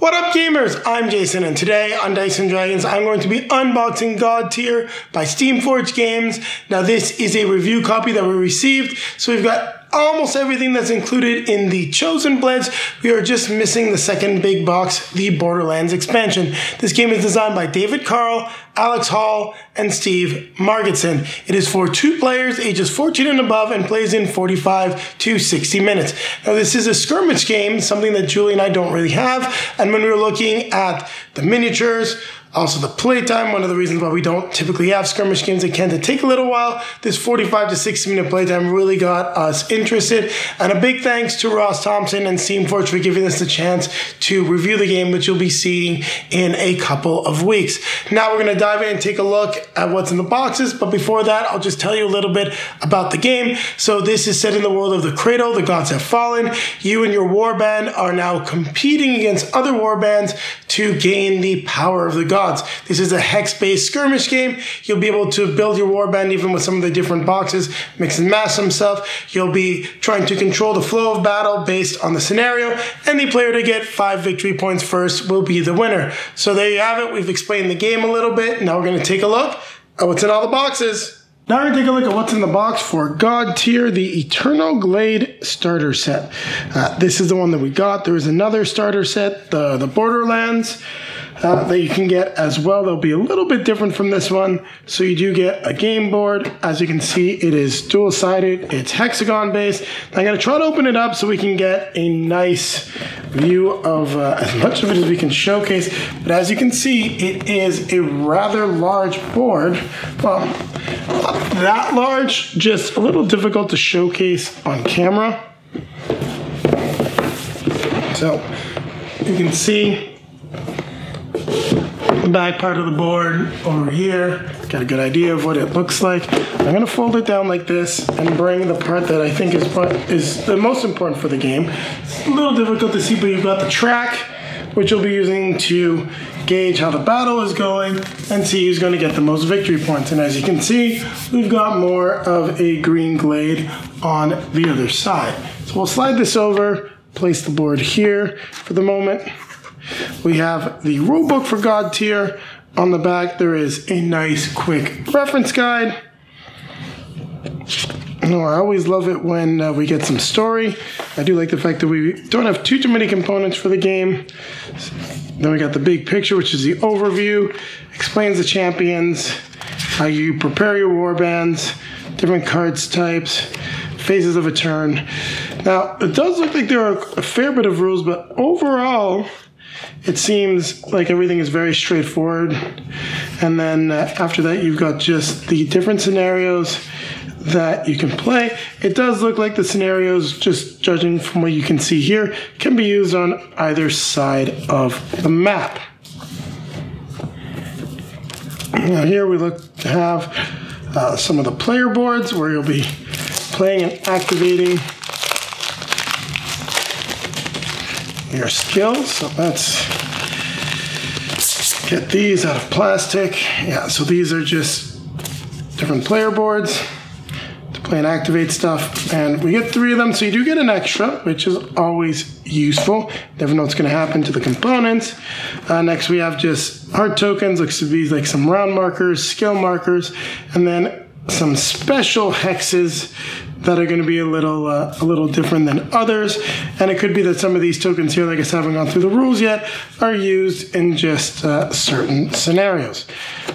What up, gamers? I'm Jason, and today on Dice & Dragons, I'm going to be unboxing Godtear by Steamforged Games. Now, this is a review copy that we received, so we've got almost everything that's included in the Chosen Blades. We are just missing the second big box, the Borderlands expansion. This game is designed by David Carl, Alex Hall, and Steve Margetson. It is for 2 players, ages 14 and above, and plays in 45 to 60 minutes. Now, this is a skirmish game, something that Julie and I don't really have, and when we were looking at the miniatures, also the playtime, one of the reasons why we don't typically have skirmish games, they tend to take a little while. This 45 to 60 minute playtime really got us interested. And a big thanks to Ross Thompson and Steamforged for giving us the chance to review the game, which you'll be seeing in a couple of weeks. Now we're going to dive in and take a look at what's in the boxes. But before that, I'll just tell you a little bit about the game. So this is set in the world of the Cradle. The gods have fallen. You and your warband are now competing against other warbands to gain the power of the gods. This is a hex-based skirmish game. You'll be able to build your warband even with some of the different boxes, mix and match some stuff. You'll be trying to control the flow of battle based on the scenario, and the player to get 5 victory points first will be the winner. So there you have it. We've explained the game a little bit. Now we're going to take a look at what's in all the boxes. Now we're going to take a look at what's in the box for Godtear, the Eternal Glade starter set. This is the one that we got. There is another starter set, the Borderlands, that you can get as well. They'll be a little bit different from this one. So you do get a game board. As you can see, it is dual-sided. It's hexagon based. I'm going to try to open it up so we can get a nice view of as much of it as we can showcase. But as you can see, it is a rather large board. Well, not that large, just a little difficult to showcase on camera. So you can see the back part of the board over here. Got a good idea of what it looks like. I'm going to fold it down like this and bring the part that I think is the most important for the game. It's a little difficult to see, but you've got the track, which you'll be using to gauge how the battle is going and see who's going to get the most victory points. And as you can see, we've got more of a green glade on the other side. So we'll slide this over, place the board here for the moment. We have the rulebook for Godtear. On the back, there is a nice quick reference guide. I always love it when we get some story. I do like the fact that we don't have too many components for the game. Then we got the big picture, which is the overview. Explains the champions, how you prepare your warbands, different cards types, phases of a turn. Now, it does look like there are a fair bit of rules, but overall, it seems like everything is very straightforward. And then after that, you've got just the different scenarios that you can play. It does look like the scenarios, just judging from what you can see here, can be used on either side of the map. Now here we look to have some of the player boards where you'll be playing and activating your skills. So let's get these out of plastic. Yeah, so these are just different player boards to play and activate stuff. And we get 3 of them, so you do get an extra, which is always useful. Never know what's going to happen to the components. Next we have just heart tokens, looks to be like some round markers, skill markers, and then some special hexes that are going to be a little different than others. And it could be that some of these tokens here, like I said, haven't gone through the rules yet, are used in just certain scenarios.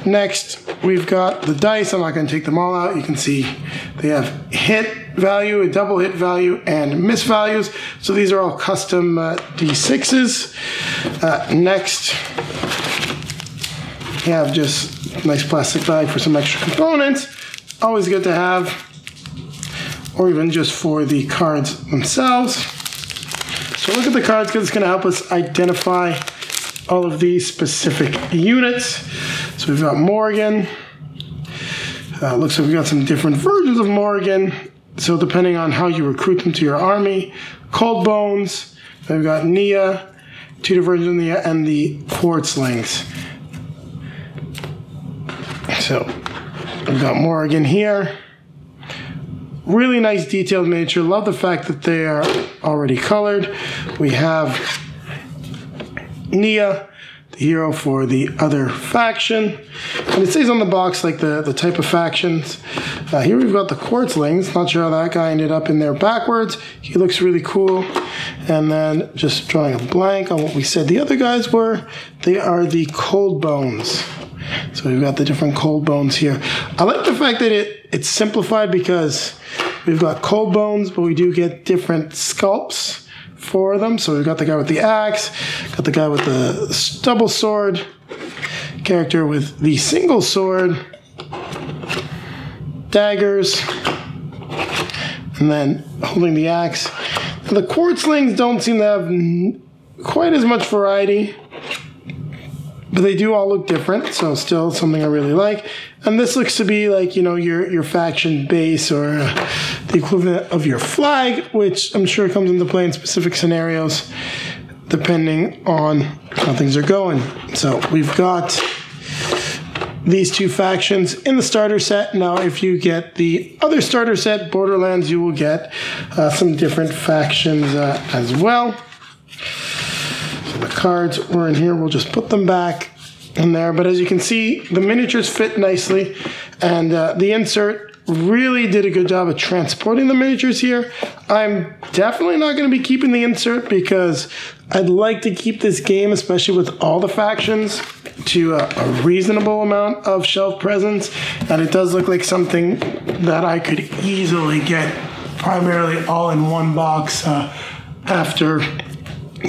Next, we've got the dice. I'm not going to take them all out. You can see they have hit value, a double hit value, and miss values. So these are all custom D6s. Next, we have just a nice plastic bag for some extra components. Always good to have, or even just for the cards themselves. So look at the cards because it's going to help us identify all of these specific units. So we've got Morgan. Looks like we've got some different versions of Morgan. So depending on how you recruit them to your army. Cold Bones. Then we've got Nia, 2 different versions of Nia, and the Quartzlings. So we've got Morgan here. Really nice detailed miniature. Love the fact that they are already colored. We have Nia, the hero for the other faction. And it says on the box like the type of factions. Here we've got the Quartzlings. Not sure how that guy ended up in there backwards. He looks really cool. And then just drawing a blank on what we said the other guys were. They are the Cold Bones. So we've got the different Cold Bones here. I like the fact that it's simplified because we've got Cold Bones, but we do get different sculpts for them. So we've got the guy with the axe, got the guy with the double sword, character with the single sword, daggers, and then holding the axe. The Quartzlings don't seem to have quite as much variety, but they do all look different, so still something I really like. And this looks to be like, you know, your faction base or the equivalent of your flag, which I'm sure comes into play in specific scenarios depending on how things are going. So we've got these two factions in the starter set. Now, if you get the other starter set, Borderlands, you will get some different factions as well. So the cards were in here. We'll just put them back in there. But as you can see, the miniatures fit nicely, and the insert really did a good job of transporting the miniatures here. I'm definitely not going to be keeping the insert because I'd like to keep this game, especially with all the factions, to a reasonable amount of shelf presence. And it does look like something that I could easily get primarily all in one box after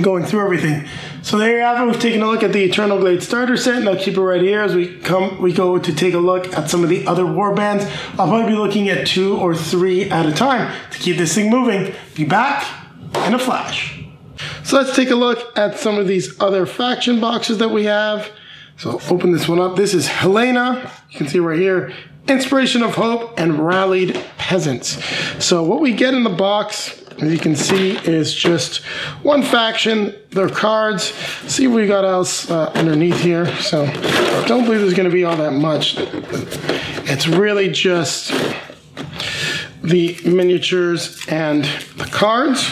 going through everything. So there you have it. We've taken a look at the Eternal Glade starter set, and I'll keep it right here as we go to take a look at some of the other warbands. I'll probably be looking at 2 or 3 at a time to keep this thing moving. Be back in a flash. So let's take a look at some of these other faction boxes that we have. So open this one up. This is Helena. You can see right here, Inspiration of Hope and Rallied Peasants. So what we get in the box, as you can see, is just one faction, their cards. See what we got else underneath here. So I don't believe there's going to be all that much. It's really just the miniatures and the cards.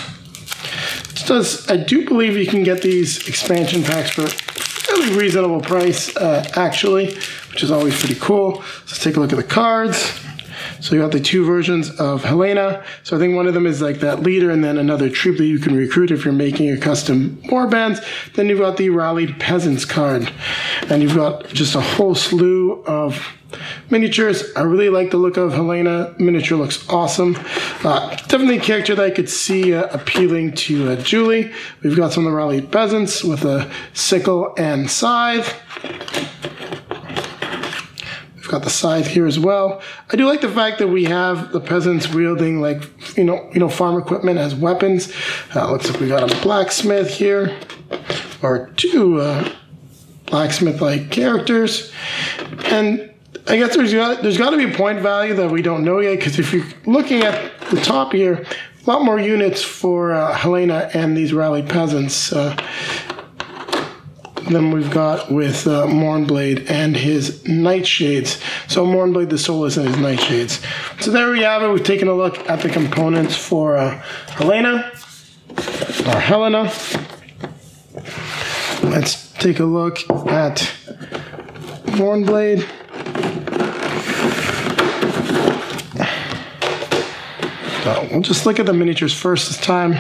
I do believe you can get these expansion packs for a fairly reasonable price, actually, which is always pretty cool. Let's take a look at the cards. So you got the 2 versions of Helena. So I think one of them is like that leader, and then another troop that you can recruit if you're making a custom warbands. Then you've got the Rallied Peasants card. And you've got just a whole slew of miniatures. I really like the look of Helena. Miniature looks awesome. Definitely a character that I could see appealing to Julie. We've got some of the Rallied Peasants with a sickle and scythe. We've got the scythe here as well. I do like the fact that we have the peasants wielding like, you know, farm equipment as weapons. Looks like we got a blacksmith here, or 2 blacksmith-like characters. And I guess there's got to be a point value that we don't know yet, because if you're looking at the top here, a lot more units for Helena and these Rallied Peasants than we've got with Mournblade and his Nightshades. So Mournblade the Soulless and his Nightshades. So there we have it. We've taken a look at the components for Helena, or Helena. Let's take a look at Mournblade. So we'll just look at the miniatures first this time.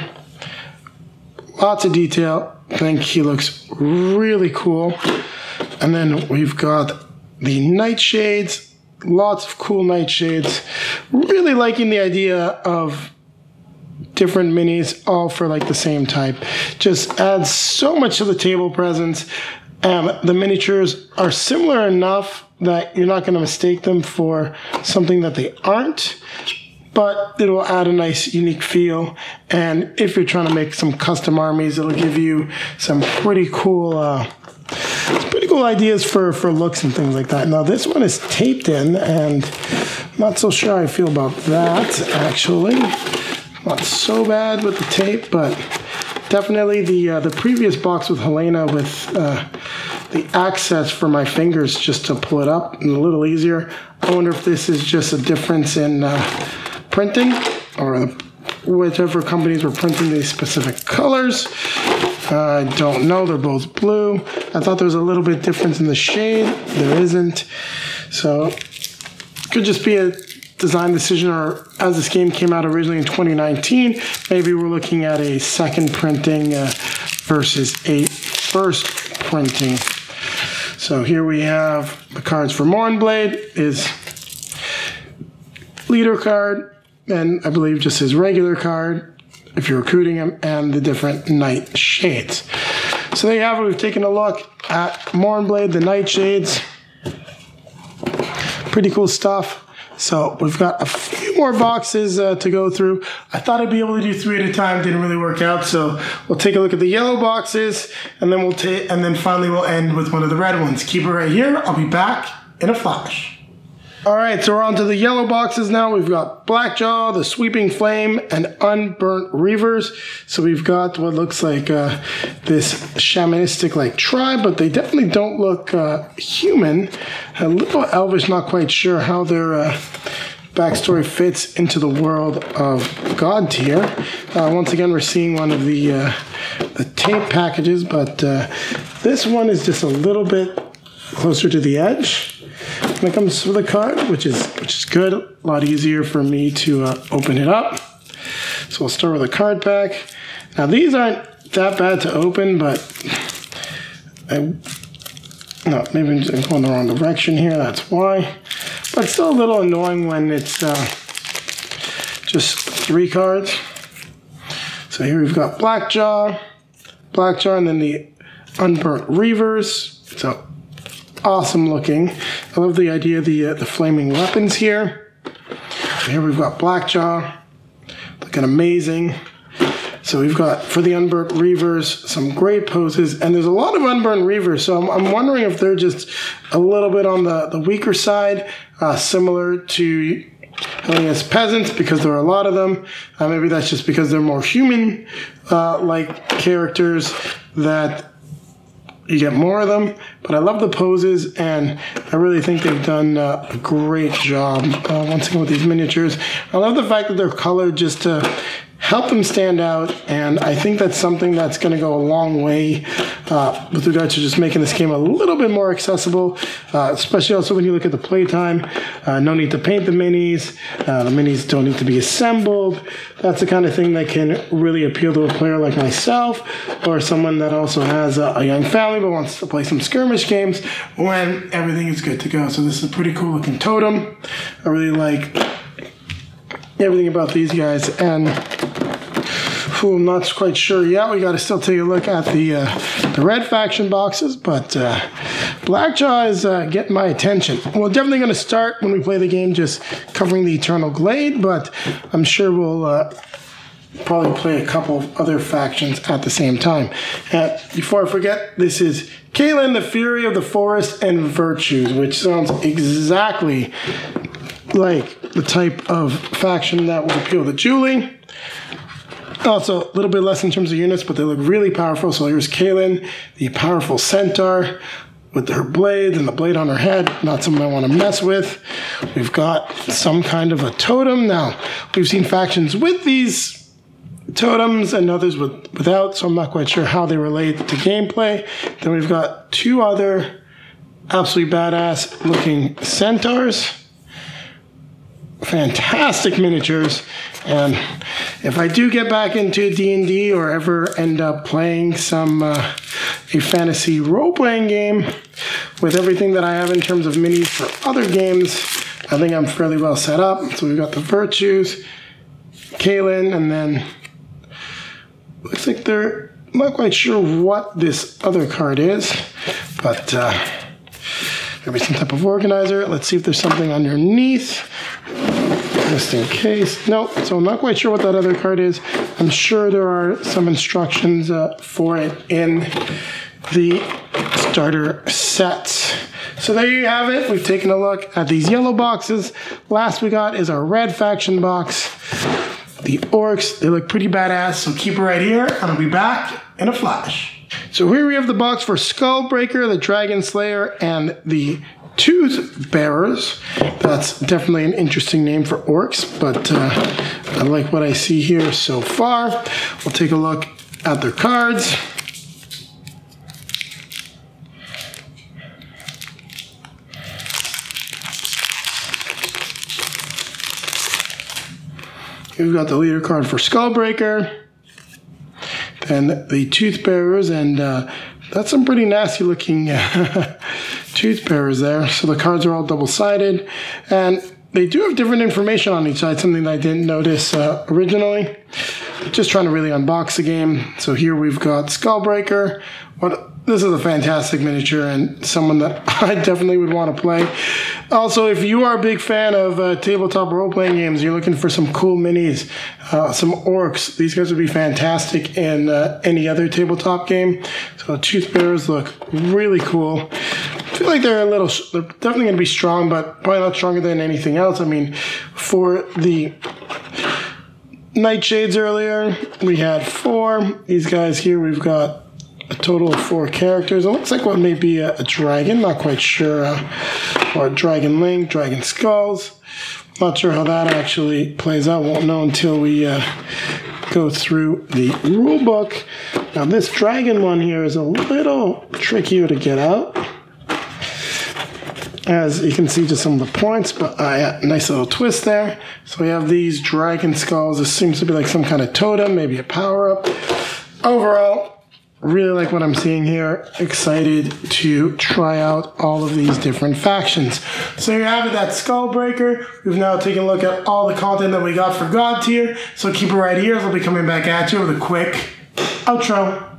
Lots of detail. I think he looks really cool. And then we've got the Nightshades. Lots of cool Nightshades. Really liking the idea of different minis all for like the same type. Just adds so much to the table presence. The miniatures are similar enough that you're not going to mistake them for something that they aren't. But it will add a nice, unique feel. And if you're trying to make some custom armies, it'll give you some pretty cool ideas for looks and things like that. Now, this one is taped in, and I'm not so sure how I feel about that, actually. Not so bad with the tape, but definitely the previous box with Helena with the access for my fingers just to pull it up and a little easier. I wonder if this is just a difference in printing, or whichever companies were printing these specific colors. I don't know. They're both blue. I thought there was a little bit difference in the shade. There isn't. So could just be a design decision, or as this game came out originally in 2019, maybe we're looking at a second printing versus a first printing. So here we have the cards for Mournblade, his leader card, and I believe just his regular card if you're recruiting him, and the different night shades. So there you have it. We've taken a look at Mournblade, the night shades. Pretty cool stuff. So we've got a few more boxes to go through. I thought I'd be able to do 3 at a time. Didn't really work out. So we'll take a look at the yellow boxes, and then finally we'll end with one of the red ones. Keep it right here. I'll be back in a flash. All right, so we're on to the yellow boxes now. We've got Blackjaw, the Sweeping Flame, and Unburnt Reavers. So we've got what looks like this shamanistic-like tribe, but they definitely don't look human. A little elvish, not quite sure how their backstory fits into the world of Godtear. Once again, we're seeing one of the tape packages, but this one is just a little bit closer to the edge when it comes to the card, which is good. A lot easier for me to open it up. So we'll start with a card pack. Now these aren't that bad to open, but no, maybe I'm just going the wrong direction here. That's why. But still a little annoying when it's just 3 cards. So here we've got Blackjaw, and then the Unburnt Reavers. So awesome looking. I love the idea of the flaming weapons here. So here we've got Blackjaw, looking amazing. So we've got, for the Unburnt Reavers, some great poses, and there's a lot of Unburnt Reavers, so I'm wondering if they're just a little bit on the weaker side, similar to Helena's peasants, because there are a lot of them. Maybe that's just because they're more human like characters that you get more of them, but I love the poses, and I really think they've done a great job once again with these miniatures. I love the fact that they're colored just to help them stand out, and I think that's something that's going to go a long way with regard to just making this game a little bit more accessible, especially also when you look at the playtime. No need to paint the minis. The minis don't need to be assembled. That's the kind of thing that can really appeal to a player like myself, or someone that also has a young family but wants to play some skirmish games when everything is good to go. So this is a pretty cool looking totem. I really like everything about these guys, and I'm not quite sure yet. We got to still take a look at the red faction boxes, but Blackjaw is getting my attention. We're definitely going to start when we play the game just covering the Eternal Glade, but I'm sure we'll probably play a couple of other factions at the same time. Before I forget, this is Kailinn, the Fury of the Forest and Virtues, which sounds exactly like the type of faction that will appeal to Julie. Also, a little bit less in terms of units, but they look really powerful. So here's Kailinn, the powerful centaur with her blade and the blade on her head. Not something I want to mess with. We've got some kind of a totem. Now, we've seen factions with these totems and others without, so I'm not quite sure how they relate to gameplay. Then we've got 2 other absolutely badass looking centaurs. Fantastic miniatures, and if I do get back into D&D or ever end up playing some a fantasy role-playing game with everything that I have in terms of minis for other games, I think I'm fairly well set up. So we've got the Virtues, Kailinn, and then looks like they're not quite sure what this other card is, but maybe some type of organizer. Let's see if there's something underneath, just in case. Nope, so I'm not quite sure what that other card is. I'm sure there are some instructions for it in the starter sets. So there you have it. We've taken a look at these yellow boxes. Last we got is our red faction box. The orcs, they look pretty badass, so keep it right here, and I'll be back in a flash. So here we have the box for Skullbreaker, the Dragon Slayer, and the Tooth Bearers. That's definitely an interesting name for orcs, but I like what I see here so far. We'll take a look at their cards. We've got the leader card for Skullbreaker. Then the Tooth Bearers, and that's some pretty nasty looking Tooth Bearers there. So the cards are all double-sided, and they do have different information on each side, something that I didn't notice originally. Just trying to really unbox the game. So here we've got Skullbreaker. This is a fantastic miniature and someone that I definitely would want to play. Also, if you are a big fan of tabletop role-playing games, you're looking for some cool minis, some orcs, these guys would be fantastic in any other tabletop game. So Tooth Bearers look really cool. I feel like they're definitely going to be strong, but probably not stronger than anything else. I mean, for the Nightshades earlier, we had 4. These guys here, we've got a total of 4 characters. It looks like what may be a dragon, not quite sure, or a dragon link, dragon skulls. Not sure how that actually plays out. Won't know until we go through the rule book. Now this dragon one here is a little trickier to get out. As you can see, just some of the points, but yeah, nice little twist there. So we have these dragon skulls. This seems to be like some kind of totem, maybe a power-up. Overall, really like what I'm seeing here. Excited to try out all of these different factions. So here you have it, that Skullbreaker. We've now taken a look at all the content that we got for Godtear. So keep it right here as I'll be coming back at you with a quick outro.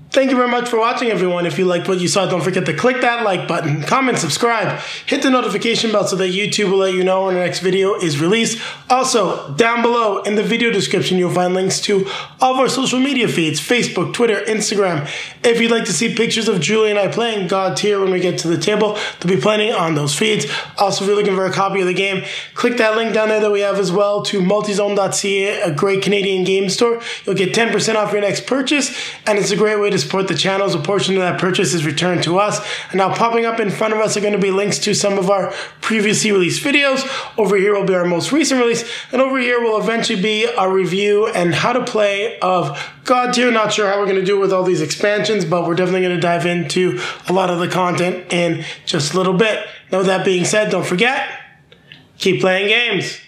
Thank you very much for watching, everyone. If you liked what you saw, don't forget to click that like button, comment, subscribe, hit the notification bell so that YouTube will let you know when the next video is released. Also, down below in the video description, you'll find links to all of our social media feeds, Facebook, Twitter, Instagram. If you'd like to see pictures of Julie and I playing Godtear when we get to the table, there'll be plenty on those feeds. Also, if you're looking for a copy of the game, click that link down there that we have as well to multizone.ca, a great Canadian game store. You'll get 10% off your next purchase, and it's a great way to support the channels. A portion of that purchase is returned to us. And now popping up in front of us are going to be links to some of our previously released videos. Over here will be our most recent release, and over here will eventually be our review and how to play of Godtear. Not sure how we're going to do it with all these expansions, but we're definitely going to dive into a lot of the content in just a little bit. Now with that being said, don't forget, keep playing games.